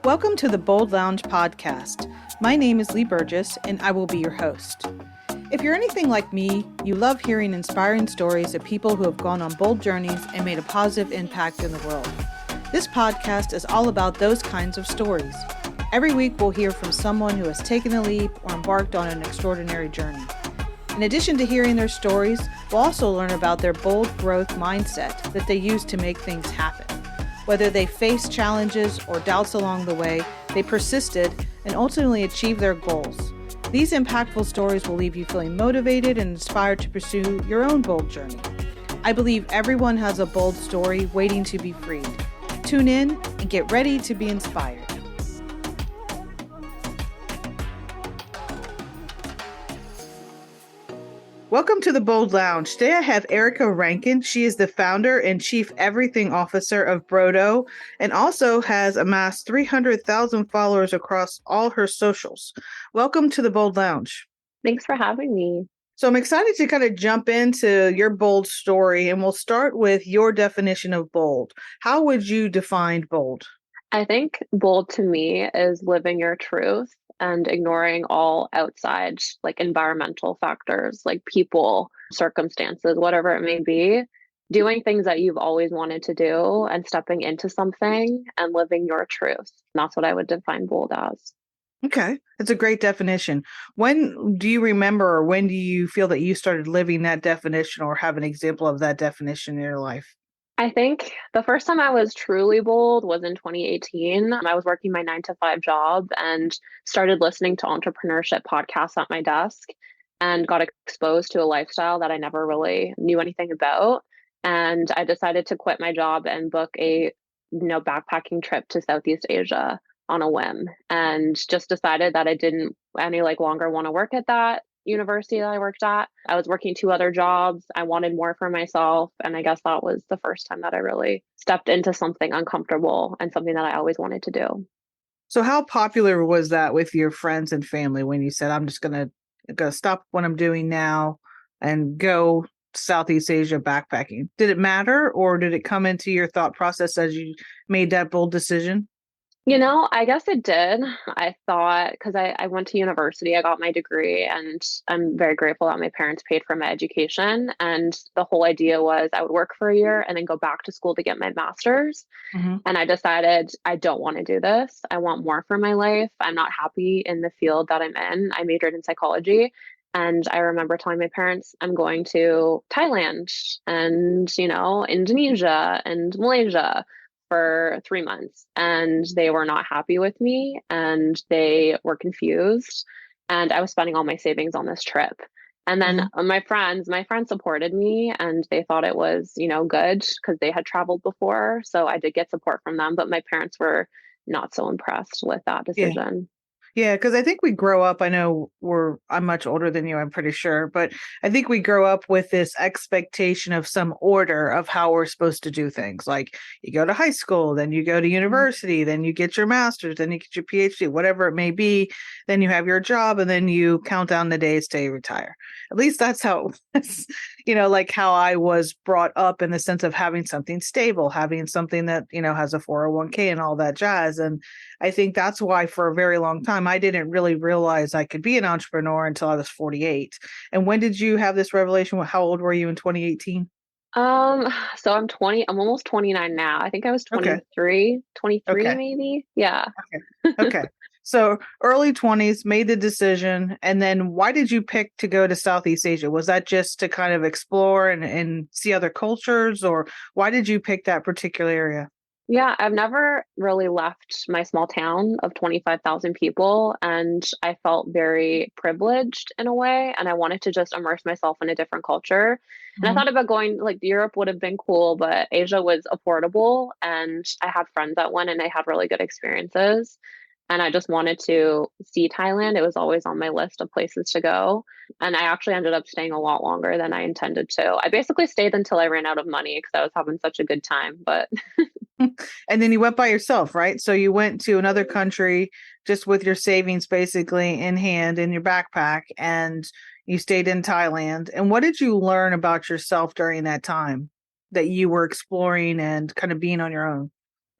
Welcome to the Bold Lounge podcast. My name is Lee Burgess, and I will be your host. If you're anything like me, you love hearing inspiring stories of people who have gone on bold journeys and made a positive impact in the world. This podcast is all about those kinds of stories. Every week, we'll hear from someone who has taken the leap or embarked on an extraordinary journey. In addition to hearing their stories, we'll also learn about their bold growth mindset that they use to make things happen. Whether they faced challenges or doubts along the way, they persisted and ultimately achieved their goals. These impactful stories will leave you feeling motivated and inspired to pursue your own bold journey. I believe everyone has a bold story waiting to be freed. Tune in and get ready to be inspired. Welcome to the Bold Lounge. Today I have Erica Rankin. She is the founder and chief everything officer of Brodo and also has amassed 300,000 followers across all her socials. Welcome to the Bold Lounge. Thanks for having me. So I'm excited to kind of jump into your bold story, and we'll start with your definition of bold. How would you define bold? I think bold to me is living your truth and ignoring all outside, like environmental factors, like people, circumstances, whatever it may be, doing things that you've always wanted to do and stepping into something and living your truth. And that's what I would define bold as. Okay, that's a great definition. When do you remember, or when do you feel that you started living that definition or have an example of that definition in your life? I think the first time I was truly bold was in 2018. I was working my 9 to 5 job and started listening to entrepreneurship podcasts at my desk and got exposed to a lifestyle that I never really knew anything about. And I decided to quit my job and book a backpacking trip to Southeast Asia on a whim, and just decided that I didn't any longer want to work at that university that I worked at. I was working 2 other jobs. I wanted more for myself. And I guess that was the first time that I really stepped into something uncomfortable and something that I always wanted to do. So how popular was that with your friends and family when you said, I'm just gonna stop what I'm doing now and go Southeast Asia backpacking? Did it matter, or did it come into your thought process as you made that bold decision? I guess it did. I thought, because I went to university, I got my degree, and I'm very grateful that my parents paid for my education. And the whole idea was I would work for a year and then go back to school to get my master's. Mm-hmm. And I decided I don't want to do this. I want more for my life. I'm not happy in the field that I'm in. I majored in psychology. And I remember telling my parents, I'm going to Thailand and, Indonesia and Malaysia for 3 months, and they were not happy with me and they were confused, and I was spending all my savings on this trip. And then my friends supported me, and they thought it was good because they had traveled before, so I did get support from them, but my parents were not so impressed with that decision. Yeah, because I think we grow up, I'm much older than you, I'm pretty sure, but I think we grow up with this expectation of some order of how we're supposed to do things. Like you go to high school, then you go to university, then you get your master's, then you get your PhD, whatever it may be. Then you have your job, and then you count down the days till you retire. At least that's how it was, like how I was brought up, in the sense of having something stable, having something that, has a 401k and all that jazz. And I think that's why for a very long time, I didn't really realize I could be an entrepreneur until I was 48. And when did you have this revelation? How old were you in 2018? So I'm almost 29 now. I think I was 23 Okay. maybe. Yeah. Okay. So early 20s, made the decision. And then why did you pick to go to Southeast Asia? Was that just to kind of explore and see other cultures, or why did you pick that particular area? Yeah, I've never really left my small town of 25,000 people, and I felt very privileged in a way, and I wanted to just immerse myself in a different culture. And I thought about going, Europe would have been cool, but Asia was affordable, and I had friends that went and they had really good experiences. And I just wanted to see Thailand. It was always on my list of places to go. And I actually ended up staying a lot longer than I intended to. I basically stayed until I ran out of money because I was having such a good time. But And then you went by yourself, right? So you went to another country just with your savings basically in hand in your backpack, and you stayed in Thailand. And what did you learn about yourself during that time that you were exploring and kind of being on your own?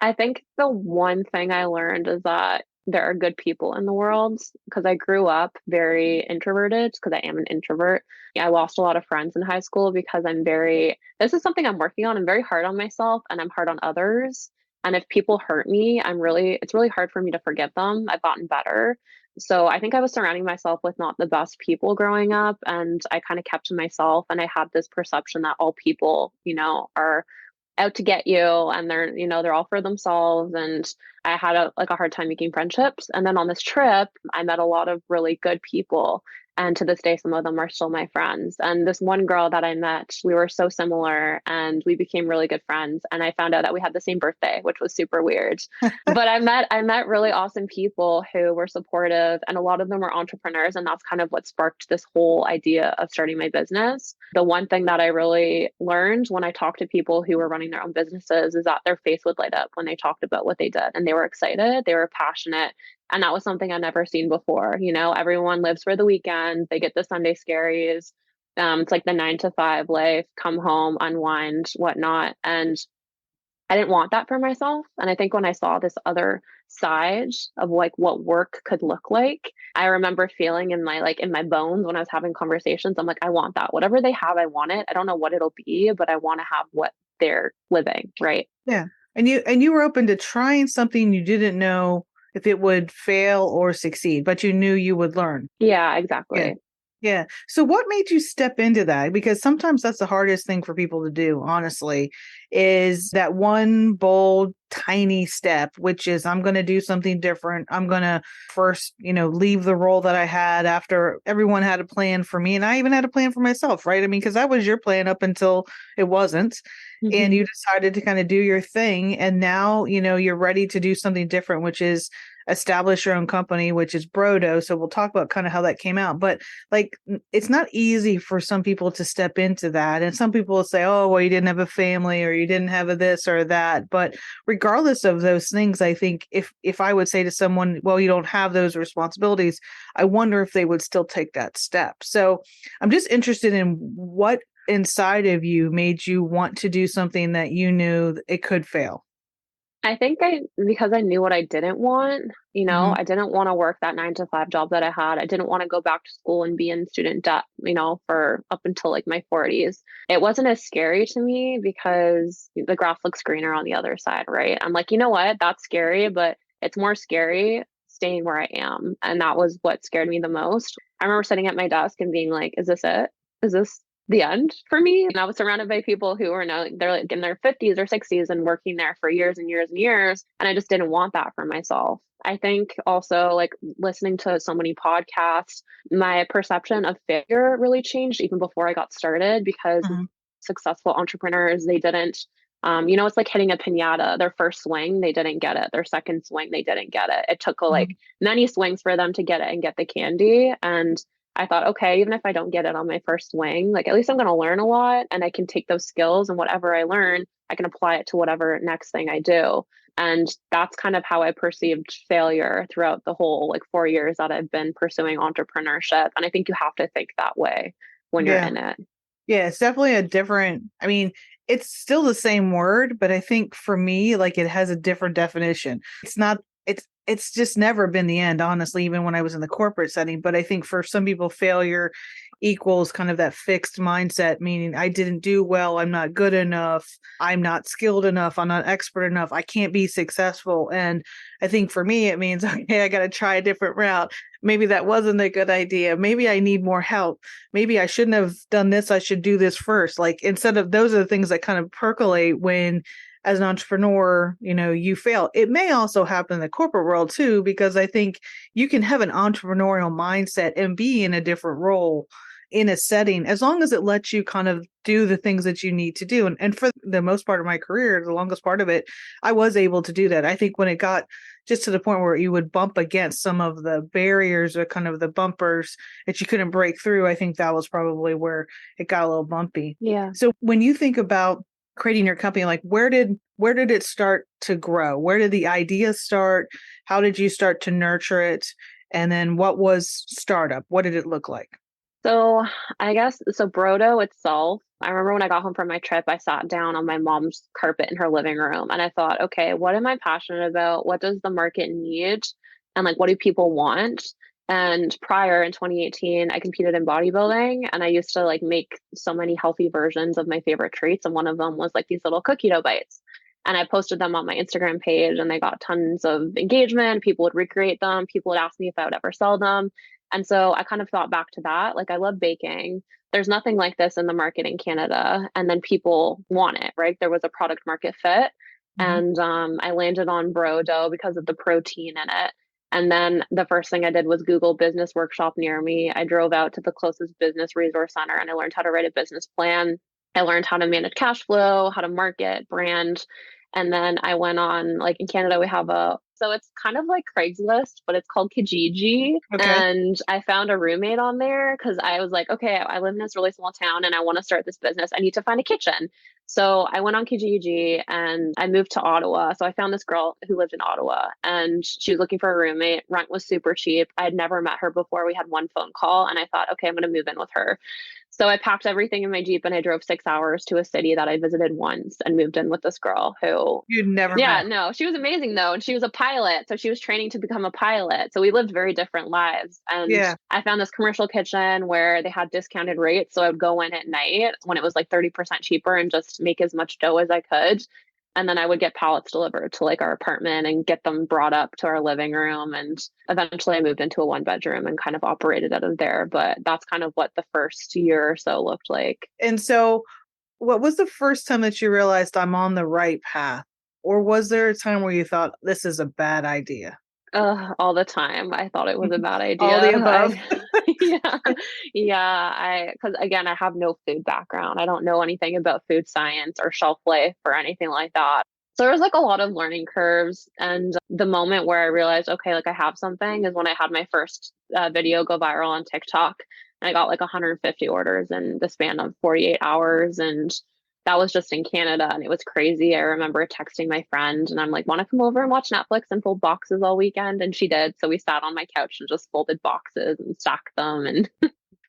I think the one thing I learned is that there are good people in the world because I grew up very introverted because I am an introvert. Yeah, I lost a lot of friends in high school because this is something I'm working on. I'm very hard on myself and I'm hard on others. And if people hurt me, it's really hard for me to forgive them. I've gotten better. So I think I was surrounding myself with not the best people growing up, and I kind of kept to myself. And I had this perception that all people, are out to get you and they're all for themselves, and I had a hard time making friendships. And then on this trip I met a lot of really good people, and to this day some of them are still my friends. And this one girl that I met, we were so similar and we became really good friends, and I found out that we had the same birthday, which was super weird. But I met really awesome people who were supportive, and a lot of them were entrepreneurs, and that's kind of what sparked this whole idea of starting my business. The one thing that I really learned when I talked to people who were running their own businesses is that their face would light up when they talked about what they did, and they were excited, they were passionate. And that was something I'd never seen before. Everyone lives for the weekend, they get the Sunday scaries. It's like the 9 to 5 life, come home, unwind, whatnot. And I didn't want that for myself. And I think when I saw this other side of like what work could look like, I remember feeling in my bones when I was having conversations, I'm like, I want that. Whatever they have, I want it. I don't know what it'll be, but I want to have what they're living, right? Yeah. And you were open to trying something you didn't know if it would fail or succeed, but you knew you would learn. Yeah, Yeah. exactly. Yeah. So what made you step into that? Because sometimes that's the hardest thing for people to do, honestly, is that one bold, tiny step, which is I'm going to do something different. I'm going to first, leave the role that I had after everyone had a plan for me. And I even had a plan for myself, right? I mean, because that was your plan up until it wasn't. And Hmm. you decided to kind of do your thing. And now, you're ready to do something different, which is establish your own company, which is Brodo. So we'll talk about kind of how that came out. But like, it's not easy for some people to step into that. And some people will say, oh, well, you didn't have a family or you didn't have a this or that. But regardless of those things, I think if I would say to someone, well, you don't have those responsibilities, I wonder if they would still take that step. So I'm just interested in what inside of you made you want to do something that you knew it could fail. I think because I knew what I didn't want, Hmm. I didn't want to work that 9 to 5 job that I had. I didn't want to go back to school and be in student debt, for up until like my 40s. It wasn't as scary to me because the grass looks greener on the other side, right? I'm like, you know what? That's scary, but it's more scary staying where I am. And that was what scared me the most. I remember sitting at my desk and being like, is this it? Is this the end for me? And I was surrounded by people who were now they're like in their 50s or 60s and working there for years and years and years. And I just didn't want that for myself. I think also like listening to so many podcasts, my perception of failure really changed even before I got started because Hmm. successful entrepreneurs, they didn't it's like hitting a pinata. Their first swing, they didn't get it. Their second swing, they didn't get it. It took like many swings for them to get it and get the candy. And I thought, okay, even if I don't get it on my first swing, like at least I'm going to learn a lot and I can take those skills and whatever I learn, I can apply it to whatever next thing I do. And that's kind of how I perceived failure throughout the whole like 4 years that I've been pursuing entrepreneurship. And I think you have to think that way when you're Yeah. in it. Yeah, it's definitely a different, I mean, it's still the same word, but I think for me, like it has a different definition. It's not, it's just never been the end, honestly, even when I was in the corporate setting. But I think for some people, failure equals kind of that fixed mindset, meaning I didn't do well, I'm not good enough, I'm not skilled enough, I'm not expert enough, I can't be successful. And I think for me, it means, okay, I got to try a different route. Maybe that wasn't a good idea. Maybe I need more help. Maybe I shouldn't have done this. I should do this first. Like instead of those are the things that kind of percolate when as an entrepreneur, you fail. It may also happen in the corporate world too, because I think you can have an entrepreneurial mindset and be in a different role in a setting as long as it lets you kind of do the things that you need to do. And for the most part of my career, the longest part of it, I was able to do that. I think when it got just to the point where you would bump against some of the barriers or kind of the bumpers that you couldn't break through, I think that was probably where it got a little bumpy. Yeah. So when you think about creating your company, like where did it start to grow? Where did the idea start? How did you start to nurture it? And then what was startup? What did it look like? So I guess so Brodo itself, I remember when I got home from my trip, I sat down on my mom's carpet in her living room and I thought, okay, what am I passionate about? What does the market need? And like what do people want? And prior in 2018, I competed in bodybuilding and I used to like make so many healthy versions of my favorite treats. And one of them was like these little cookie dough bites. And I posted them on my Instagram page and they got tons of engagement. People would recreate them. People would ask me if I would ever sell them. And so I kind of thought back to that. Like, I love baking. There's nothing like this in the market in Canada. And then people want it, right? There was a product market fit. Mhm. And I landed on bro dough because of the protein in it. And then the first thing I did was Google business workshop near me. I drove out to the closest business resource center and I learned how to write a business plan. I learned how to manage cash flow, how to market, brand. And then I went on, like in Canada, we have so it's kind of like Craigslist, but it's called Kijiji. Okay. And I found a roommate on there because I was like, okay, I live in this really small town and I want to start this business. I need to find a kitchen. So I went on Kijiji and I moved to Ottawa. So I found this girl who lived in Ottawa and she was looking for a roommate. Rent was super cheap. I had never met her before. We had one phone call and I thought, okay, I'm going to move in with her. So I packed everything in my Jeep and I drove 6 hours to a city that I visited once and moved in with this girl who, You'd never yeah, met. no, she was amazing though. And she was a pilot. So she was training to become a pilot. So we lived very different lives. And Yeah. I found this commercial kitchen where they had discounted rates. So I would go in at night when it was like 30% cheaper and just make as much dough as I could. And then I would get pallets delivered to like our apartment and get them brought up to our living room. And eventually I moved into a one bedroom and kind of operated out of there. But that's kind of what the first year or so looked like. And so, what was the first time that you realized I'm on the right path? Or was there a time where you thought this is a bad idea? All the time. I thought it was a bad All idea. the above? Yeah, yeah. Because again, I have no food background. I don't know anything about food science or shelf life or anything like that. So there was like a lot of learning curves. And the moment where I realized, okay, like I have something is when I had my first video go viral on TikTok. And I got like 150 orders in the span of 48 hours. And that was just in Canada and it was crazy. I remember texting my friend and I'm like, want to come over and watch Netflix and fold boxes all weekend? And she did. So we sat on my couch and just folded boxes and stacked them. And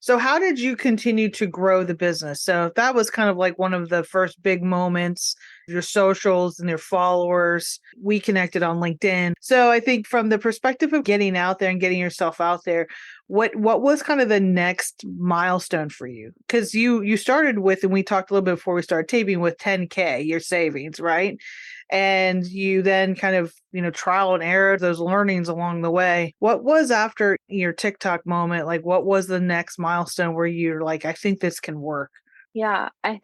So how did you continue to grow the business? So that was kind of like one of the first big moments, your socials and your followers. We connected on LinkedIn. So I think from the perspective of getting out there and getting yourself out there, what was kind of the next milestone for you? Because you started with, and we talked a little bit before we started taping, with 10K, your savings, right? And you then kind of, trial and error, those learnings along the way. What was after your TikTok moment? Like, what was the next milestone where you're like, I think this can work? yeah, I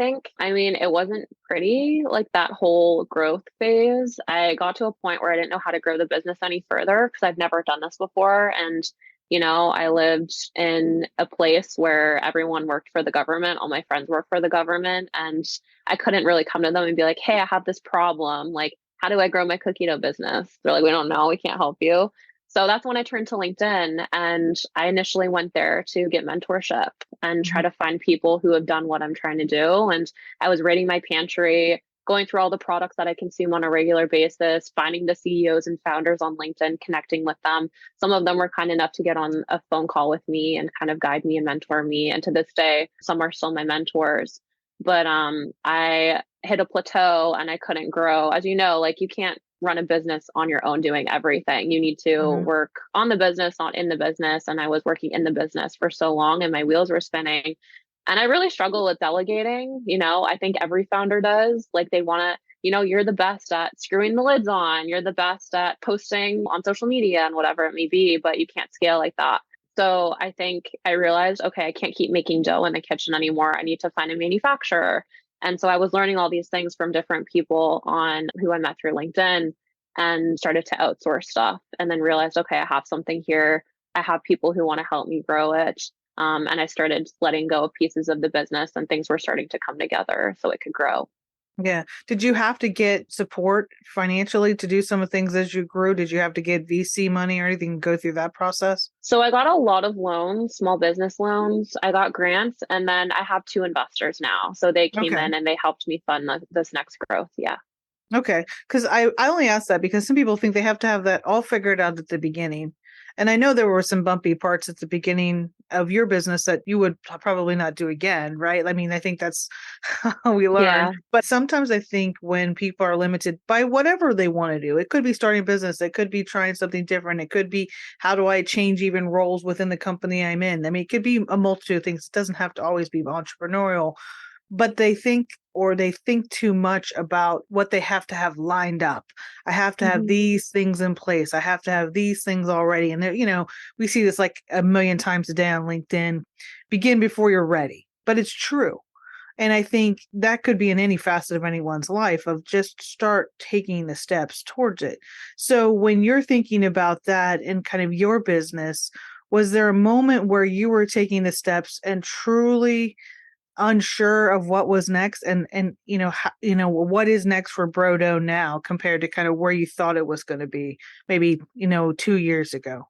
mean, it wasn't pretty like that whole growth phase. I got to a point where I didn't know how to grow the business any further because I've never done this before. And, I lived in a place where everyone worked for the government. All my friends work for the government. And I couldn't really come to them and be like, hey, I have this problem. Like, how do I grow my cookie dough business? They're like, we don't know. We can't help you. So that's when I turned to LinkedIn and I initially went there to get mentorship and try Mhm. to find people who have done what I'm trying to do. And I was raiding my pantry, going through all the products that I consume on a regular basis, finding the CEOs and founders on LinkedIn, connecting with them. Some of them were kind enough to get on a phone call with me and kind of guide me and mentor me. And to this day, some are still my mentors. But I hit a plateau and I couldn't grow. As you know, like you can't run a business on your own doing everything. You need to Mhm. work on the business, not in the business. And I was working in the business for so long and my wheels were spinning. And I really struggle with delegating. I think every founder does. Like they want to, you're the best at screwing the lids on, you're the best at posting on social media and whatever it may be, but you can't scale like that. So I think I realized, okay, I can't keep making dough in the kitchen anymore. I need to find a manufacturer. And so I was learning all these things from different people on who I met through LinkedIn and started to outsource stuff and then realized, okay, I have something here. I have people who want to help me grow it. And I started letting go of pieces of the business and things were starting to come together so it could grow. Yeah. Did you have to get support financially to do some of the things as you grew? Did you have to get VC money or anything, go through that process? So I got a lot of loans, small business loans. I got grants, and then I have two investors now. So they came Okay. in and they helped me fund this next growth. Yeah. Okay. Because I only ask that because some people think they have to have that all figured out at the beginning. And I know there were some bumpy parts at the beginning of your business that you would probably not do again, right? I mean, I think that's how we learn. Yeah. But sometimes I think when people are limited by whatever they want to do, it could be starting a business, it could be trying something different, it could be how do I change even roles within the company I'm in? I mean, it could be a multitude of things. It doesn't have to always be entrepreneurial, but they think too much about what they have to have lined up. I have to have Hmm. these things in place. I have to have these things already. And we see this like a million times a day on LinkedIn. Begin before you're ready. But it's true. And I think that could be in any facet of anyone's life of just start taking the steps towards it. So when you're thinking about that in kind of your business, was there a moment where you were taking the steps and truly unsure of what was next and what is next for Brodo now compared to kind of where you thought it was going to be maybe 2 years ago?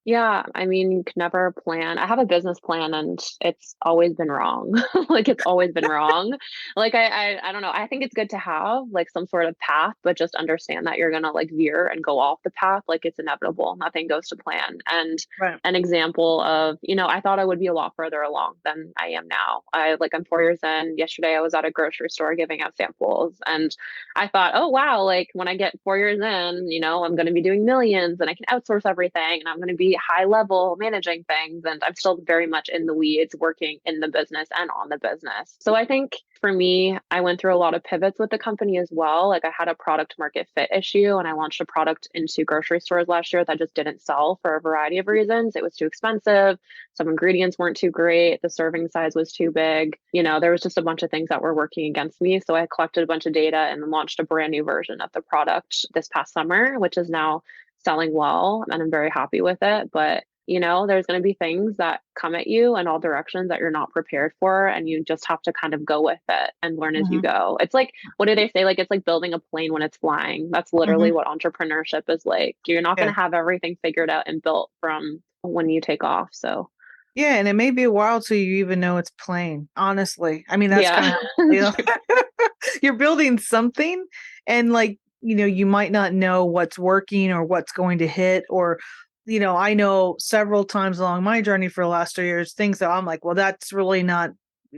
Yeah, I mean, you can never plan. I have a business plan and it's always been wrong. Like it's always been wrong. Like I don't know. I think it's good to have like some sort of path, but just understand that you're gonna like veer and go off the path. Like it's inevitable. Nothing goes to plan. And Right. an example of, I thought I would be a lot further along than I am now. I'm 4 years in. Yesterday I was at a grocery store giving out samples and I thought, oh wow, like when I get 4 years in, I'm going to be doing millions and I can outsource everything and I'm going to be high level managing things. And I'm still very much in the weeds working in the business and on the business. So I think for me, I went through a lot of pivots with the company as well. Like I had a product market fit issue and I launched a product into grocery stores last year that just didn't sell for a variety of reasons. It was too expensive. Some ingredients weren't too great. The serving size was too big. There was just a bunch of things that were working against me. So I collected a bunch of data and launched a brand new version of the product this past summer, which is now selling well. And I'm very happy with it. But there's going to be things that come at you in all directions that you're not prepared for. And you just have to kind of go with it and learn as you Hmm. go. It's like, what do they say? Like, it's like building a plane when it's flying. That's literally Hmm. what entrepreneurship is like. You're not going Yeah. to have everything figured out and built from when you take off. So, Yeah, and it may be a while till you even know it's playing. Honestly, I mean that's kind yeah. of you're building something, and like you might not know what's working or what's going to hit, or I know several times along my journey for the last 3 years, things that I'm like, well, that's really not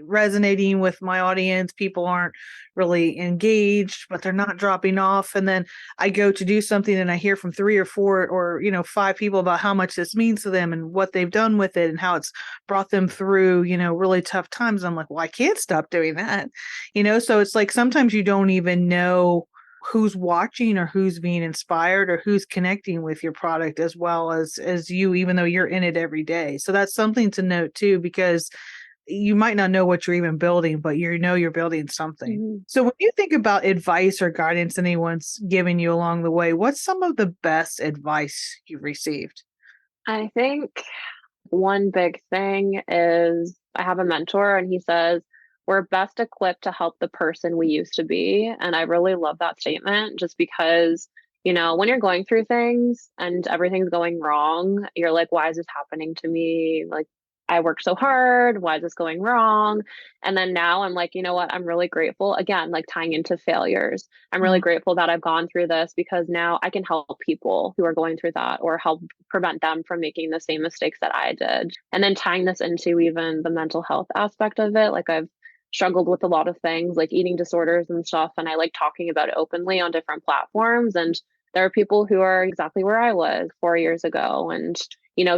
resonating with my audience. People aren't really engaged, but they're not dropping off. And then I go to do something and I hear from three or four or, five people about how much this means to them and what they've done with it and how it's brought them through, really tough times. I'm like, well, I can't stop doing that. So it's like sometimes you don't even know who's watching or who's being inspired or who's connecting with your product as well as you, even though you're in it every day. So that's something to note too, because you might not know what you're even building, but you're building something. Mhm. So when you think about advice or guidance anyone's given you along the way, what's some of the best advice you've received? I think one big thing is I have a mentor and he says, we're best equipped to help the person we used to be. And I really love that statement just because, when you're going through things and everything's going wrong, you're like, why is this happening to me? Like, I worked so hard. Why is this going wrong? And then now I'm like, you know what? I'm really grateful. Again, like tying into failures. I'm really Mhm. grateful that I've gone through this because now I can help people who are going through that or help prevent them from making the same mistakes that I did. And then tying this into even the mental health aspect of it, like I've struggled with a lot of things like eating disorders and stuff. And I like talking about it openly on different platforms. And there are people who are exactly where I was 4 years ago and,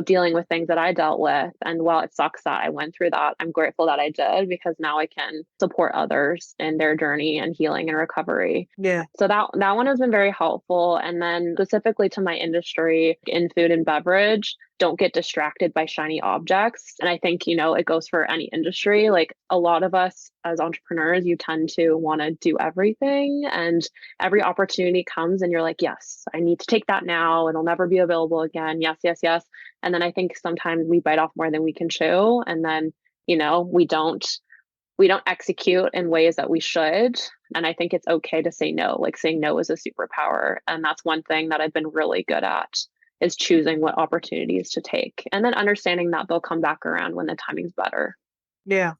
dealing with things that I dealt with. And while it sucks that I went through that, I'm grateful that I did because now I can support others in their journey and healing and recovery. Yeah. So that one has been very helpful. And then specifically to my industry in food and beverage, don't get distracted by shiny objects. And I think, it goes for any industry. Like a lot of us as entrepreneurs, you tend to want to do everything and every opportunity comes and you're like, yes, I need to take that now. It'll never be available again. Yes, yes, yes. And then I think sometimes we bite off more than we can chew. And then, we don't execute in ways that we should. And I think it's okay to say no. Like saying no is a superpower. And that's one thing that I've been really good at is choosing what opportunities to take and then understanding that they'll come back around when the timing's better. Yeah.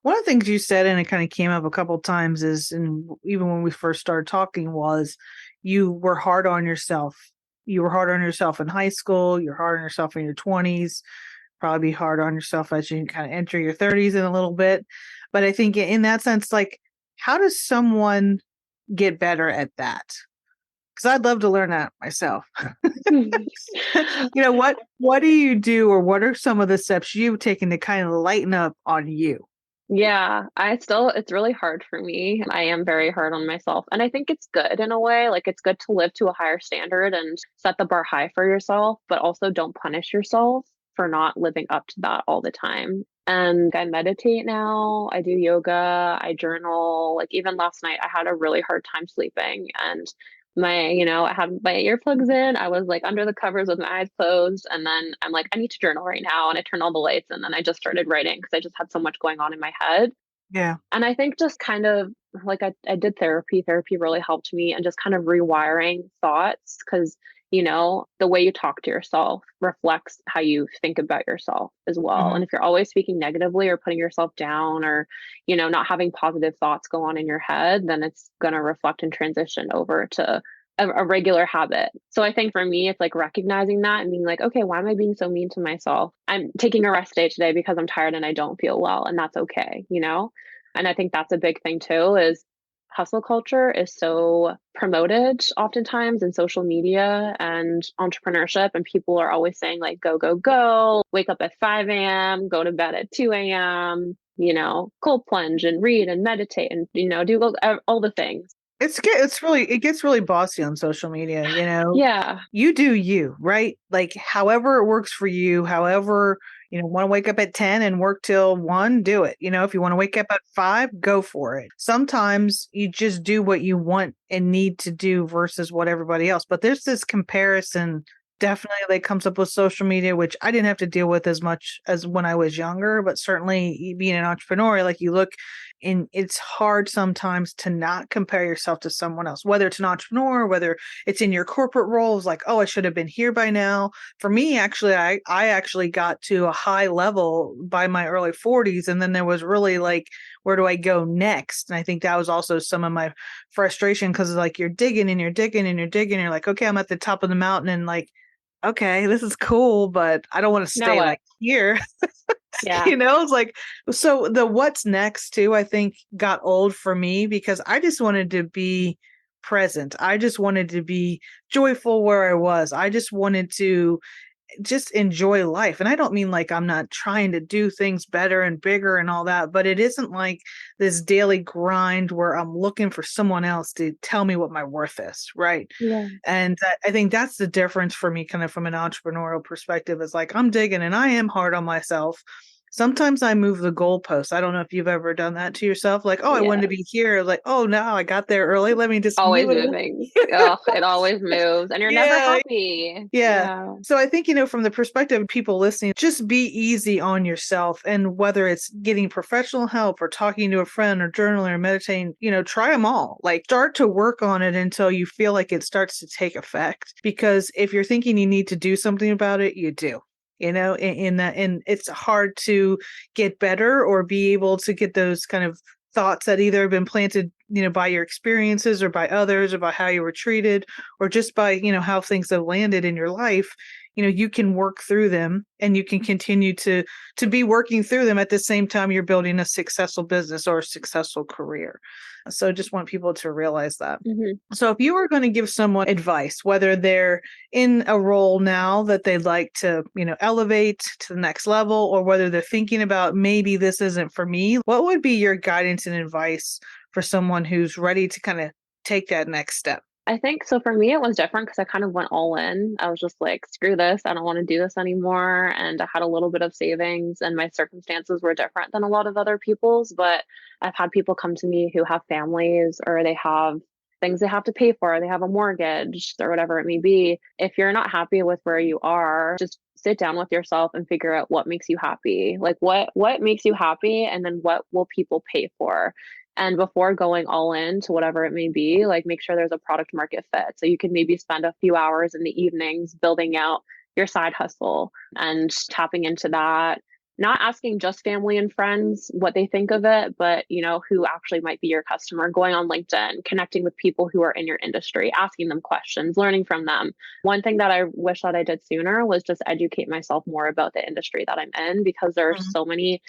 One of the things you said, and it kind of came up a couple of times, is, and even when we first started talking, was you were hard on yourself. you were hard on yourself in high school, you're hard on yourself in your 20s, probably be hard on yourself as you kind of enter your 30s in a little bit. But I think in that sense, like, how does someone get better at that? Because I'd love to learn that myself. What do you do, or what are some of the steps you've taken to kind of lighten up on you? Yeah, it's really hard for me. I am very hard on myself. And I think it's good in a way. Like, it's good to live to a higher standard and set the bar high for yourself, but also don't punish yourself for not living up to that all the time. And I meditate now, I do yoga, I journal. Like, even last night, I had a really hard time sleeping. And I had my earplugs in. I was like under the covers with my eyes closed. And then I'm like, I need to journal right now. And I turned all the lights and then I just started writing because I just had so much going on in my head. Yeah. And I think just kind of like I did therapy. Therapy really helped me and just kind of rewiring thoughts because, the way you talk to yourself reflects how you think about yourself as well. Hmm. And if you're always speaking negatively or putting yourself down or, not having positive thoughts go on in your head, then it's going to reflect and transition over to a regular habit. So I think for me, it's like recognizing that and being like, okay, why am I being so mean to myself? I'm taking a rest day today because I'm tired and I don't feel well, and that's okay. And I think that's a big thing too, is hustle culture is so promoted oftentimes in social media and entrepreneurship. And people are always saying, like, go, go, go, wake up at 5 a.m., go to bed at 2 a.m., cold plunge and read and meditate and, do all the things. It gets really bossy on social media, Yeah. You do you, right? Like, however it works for you, however, want to wake up at 10 and work till 1, do it. If you want to wake up at 5, go for it. Sometimes you just do what you want and need to do versus what everybody else. But there's this comparison definitely that comes up with social media, which I didn't have to deal with as much as when I was younger, but certainly being an entrepreneur, like, you look and it's hard sometimes to not compare yourself to someone else, whether it's an entrepreneur, whether it's in your corporate roles, like, oh, I should have been here by now. For me, actually, I actually got to a high level by my early 40s. And then there was really like, where do I go next? And I think that was also some of my frustration, because like, you're digging and you're digging and you're digging. You're like, okay, I'm at the top of the mountain and like, okay, this is cool, but I don't want to Now stay what? like here. Yeah. It's like, so the what's next too, I think, got old for me because I just wanted to be present. I just wanted to be joyful where I was. I just wanted to just enjoy life. And I don't mean like I'm not trying to do things better and bigger and all that, but it isn't like this daily grind where I'm looking for someone else to tell me what my worth is. Right. Yeah. And I think that's the difference for me, kind of from an entrepreneurial perspective, is like, I'm digging and I am hard on myself. Sometimes I move the goalposts. I don't know if you've ever done that to yourself. Like, oh, I wanted Yeah. to be here. Like, oh, now I got there early. Let me just Always move it. moving. Oh, it always moves and you're never Yeah. happy. Yeah. Yeah. So I think, from the perspective of people listening, just be easy on yourself. And whether it's getting professional help or talking to a friend or journaling or meditating, try them all. Like, start to work on it until you feel like it starts to take effect. Because if you're thinking you need to do something about it, you do. In that, and it's hard to get better or be able to get those kind of thoughts that either have been planted, by your experiences or by others, or by how you were treated, or just by, how things have landed in your life. You can work through them and you can continue to be working through them at the same time you're building a successful business or a successful career. So I just want people to realize that. Mm-hmm. So if you were going to give someone advice, whether they're in a role now that they'd like to, elevate to the next level, or whether they're thinking about, maybe this isn't for me, what would be your guidance and advice for someone who's ready to kind of take that next step? I think so. For me, it was different because I kind of went all in. I was just like, screw this. I don't want to do this anymore. And I had a little bit of savings, and my circumstances were different than a lot of other people's. But I've had people come to me who have families, or they have things they have to pay for, they have a mortgage or whatever it may be. If you're not happy with where you are, just sit down with yourself and figure out what makes you happy. Like, what makes you happy, and then what will people pay for? And before going all in to whatever it may be, like, make sure there's a product market fit. So you can maybe spend a few hours in the evenings building out your side hustle and tapping into that. not asking just family and friends what they think of it, but who actually might be your customer, going on LinkedIn, connecting with people who are in your industry, asking them questions, learning from them. One thing that I wish that I did sooner was just educate myself more about the industry that I'm in, because there are Mhm. so many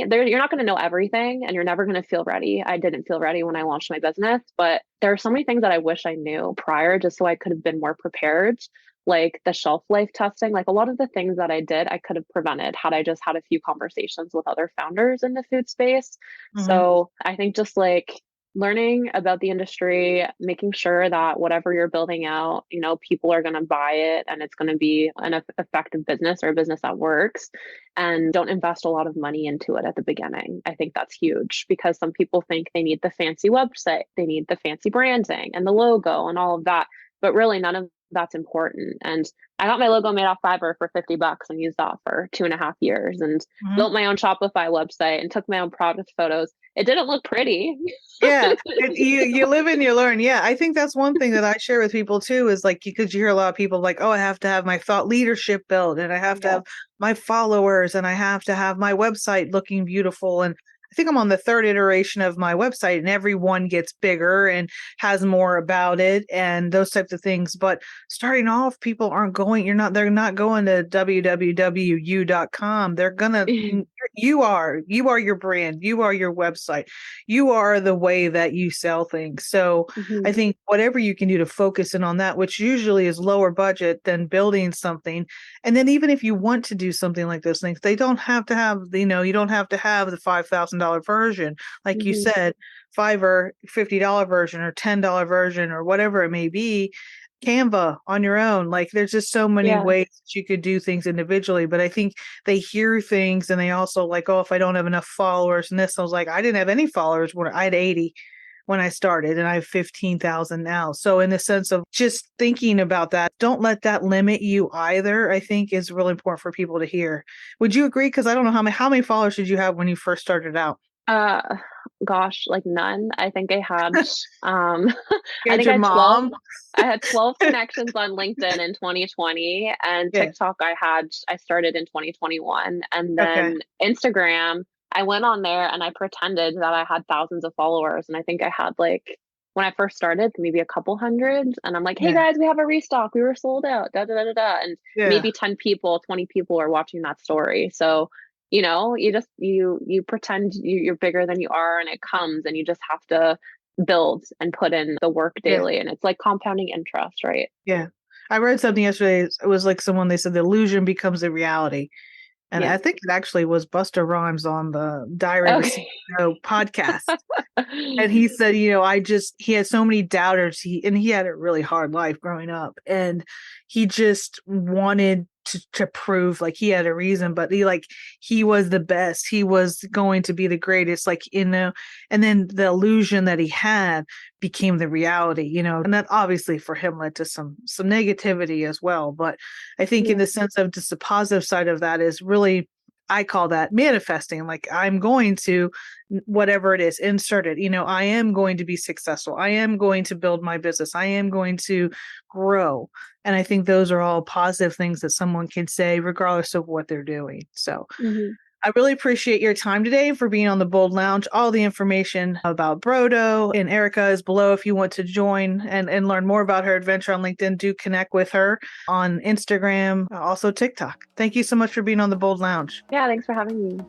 there. You're not going to know everything and you're never going to feel ready. I didn't feel ready when I launched my business, but there are so many things that I wish I knew prior, just so I could have been more prepared, like the shelf life testing. Like a lot of the things that I did, I could have prevented had I just had a few conversations with other founders in the food space. Mhm. So I think just like learning about the industry, making sure that whatever you're building out, people are going to buy it and it's going to be an effective business, or a business that works. And don't invest a lot of money into it at the beginning. I think that's huge, because some people think they need the fancy website, they need the fancy branding and the logo and all of that. But really, none of that's important. And I got my logo made off Fiverr for $50 and used that for 2.5 years, and Mhm. built my own Shopify website and took my own product photos. It didn't look pretty. Yeah, you live and you learn. Yeah, I think that's one thing that I share with people too, is like, because you hear a lot of people like, oh, I have to have my thought leadership built, and I have to Yeah. have my followers, and I have to have my website looking beautiful. And I think I'm on the third iteration of my website, and every one gets bigger and has more about it and those types of things. But starting off, people aren't going, they're not going to www.u.com. They're gonna, you are your brand, you are your website, you are the way that you sell things. So I Mhm. think whatever you can do to focus in on that, which usually is lower budget than building something. And then even if you want to do something like those things, they don't have to have, you don't have to have the $5,000 version. Like you Mhm. said, Fiverr, $50 version or $10 version or whatever it may be. Canva on your own. Like there's just so many Yeah. ways that you could do things individually. But I think they hear things and they also like, oh, if I don't have enough followers and this, I was like, I didn't have any followers when I had 80 when I started, and I have 15,000 now. So in the sense of just thinking about that, don't let that limit you either, I think is really important for people to hear. Would you agree? Because I don't know how many followers did you have when you first started out? Uh, Gosh, like none. I think I had, You I had think I your had 12. mom? I had 12 connections on LinkedIn in 2020, and Yeah. TikTok I started in 2021, and Okay. then Instagram, I went on there and I pretended that I had thousands of followers, and I think I had like, when I first started, maybe a couple hundred, and I'm like, "Hey Yeah. guys, we have a restock. We were sold out." Da da da da da, and Yeah. maybe 10 people, 20 people are watching that story. So you just you pretend you're bigger than you are, and it comes, and you just have to build and put in the work Yeah. daily, and it's like compounding interest, right? Yeah. I read something yesterday. It was like someone, they said the illusion becomes a reality. And Yeah. I think it actually was Buster Rhymes on the Diary of a Okay. CEO podcast. And he said, he had so many doubters. He had a really hard life growing up. And he just wanted to prove like he had a reason, but he was the best. He was going to be the greatest, and then the illusion that he had became the reality, and that obviously for him led to some negativity as well. But I think in Yeah. the sense of just the positive side of that is really, I call that manifesting. Like I'm going to, whatever it is, insert it. I am going to be successful. I am going to build my business. I am going to grow. And I think those are all positive things that someone can say, regardless of what they're doing. So Hmm. I really appreciate your time today for being on the Bold Lounge. All the information about Brodo and Erica is below if you want to join and learn more about her adventure on LinkedIn. Do connect with her on Instagram, also TikTok. Thank you so much for being on the Bold Lounge. Yeah, thanks for having me.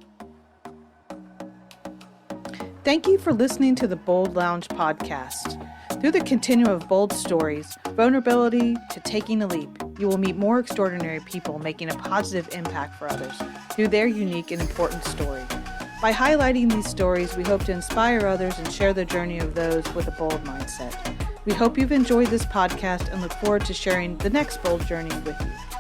Thank you for listening to the Bold Lounge podcast. Through the continuum of bold stories, vulnerability to taking a leap, you will meet more extraordinary people making a positive impact for others through their unique and important story. By highlighting these stories, we hope to inspire others and share the journey of those with a bold mindset. We hope you've enjoyed this podcast and look forward to sharing the next bold journey with you.